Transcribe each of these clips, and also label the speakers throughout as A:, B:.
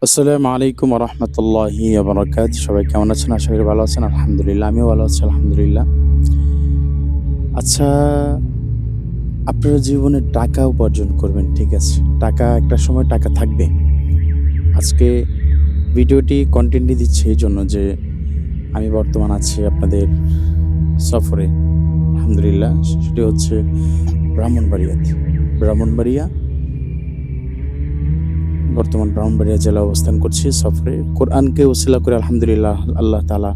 A: আসসালামু আলাইকুম রহমতুল্লাহি বারাকাত। সবাই কেমন আছেন? আশা করি ভালো আছেন। আলহামদুলিল্লাহ, আমিও ভালো আছি আলহামদুলিল্লাহ। আচ্ছা, আপনারা জীবনে টাকা উপার্জন করবেন, ঠিক আছে। একটা সময় টাকা থাকবে। আজকে ভিডিওটি কনটেন্টটি দিচ্ছি এইজন্য যে আমি বর্তমান আছি আপনাদের সফরে। আলহামদুলিল্লাহ, সেটি হচ্ছে ব্রাহ্মণবাড়িয়াতে। ব্রাহ্মণবাড়িয়া ব্রাহ্মণবাড়িয়া জেলায় অবস্থান করছি সফরে। কোরআনকে ওসিলা করে আলহামদুলিল্লাহ আল্লাহ তাআলা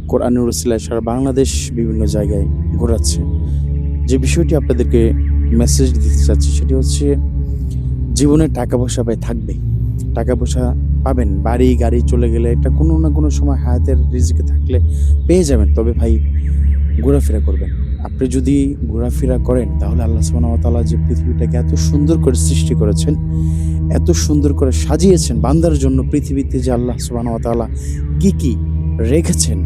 A: কোরআনের ওসিলায় সারা বাংলাদেশ বিভিন্ন জায়গায় ঘোরাচ্ছে। যে বিষয়টি আপনাদেরকে মেসেজ দিতে চাচ্ছি সেটি হচ্ছে জীবনে টাকা-পয়সা ভাই থাকবে। টাকা-পয়সা পাবেন। বাড়ি-গাড়ি চলে গেলে এটা কোনো না কোনো সময় হায়াতের রিজিকে থাকলে পেয়ে যাবেন। তবে ভাই ঘোরাফেরা করবেন। আপনি যদি ঘোরাফেরা করেন তাহলে আল্লাহ সুবহানাহু ওয়া তাআলা যে পৃথিবীটাকে এত সুন্দর করে সৃষ্টি করেছেন, এত সুন্দর করে সাজিয়েছেন বান্দার জন্য, পৃথিবীতে যে আল্লাহ সুবহানাহু ওয়া তাআলা কি রেখেছেন,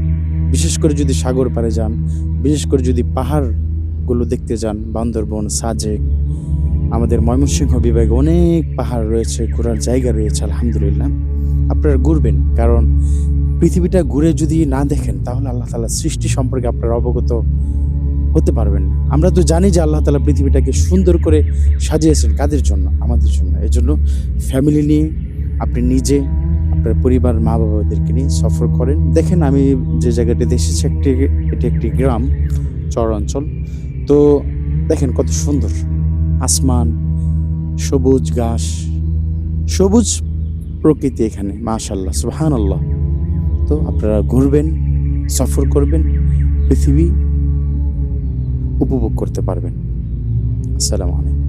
A: বিশেষ করে যদি সাগর পাড়ে যান, বিশেষ করে যদি পাহাড়গুলো দেখতে যান, বান্দরবন, সাজেক, আমাদের ময়মনসিংহ বিভাগে অনেক পাহাড় রয়েছে, ঘোরার জায়গা রয়েছে আলহামদুলিল্লাহ। আপনারা ঘুরবেন, কারণ পৃথিবীটা ঘুরে যদি না দেখেন তাহলে আল্লাহ তাআলার সৃষ্টি সম্পর্কে আপনারা অবগত হতে পারবেন না। আমরা তো জানি যে আল্লাহ তাআলা পৃথিবীটাকে সুন্দর করে সাজিয়েছেন কাদের জন্য? আমাদের জন্য। এজন্য ফ্যামিলি নিয়ে আপনি নিজে, আপনার পরিবার, মা-বাবাদেরকে নিয়ে সফর করেন। দেখেন আমি যে জায়গাটাতে এসেছি এটি একটি গ্রাম, চর অঞ্চল। তো দেখেন কত সুন্দর আসমান, সবুজ ঘাস, সবুজ প্রকৃতি এখানে। মাশাআল্লাহ, সুবহানাল্লাহ। তো আপনারা ঘুরবেন, সফর করবেন, পৃথিবী উপভোগ করতে পারবেন। আসসালামু আলাইকুম।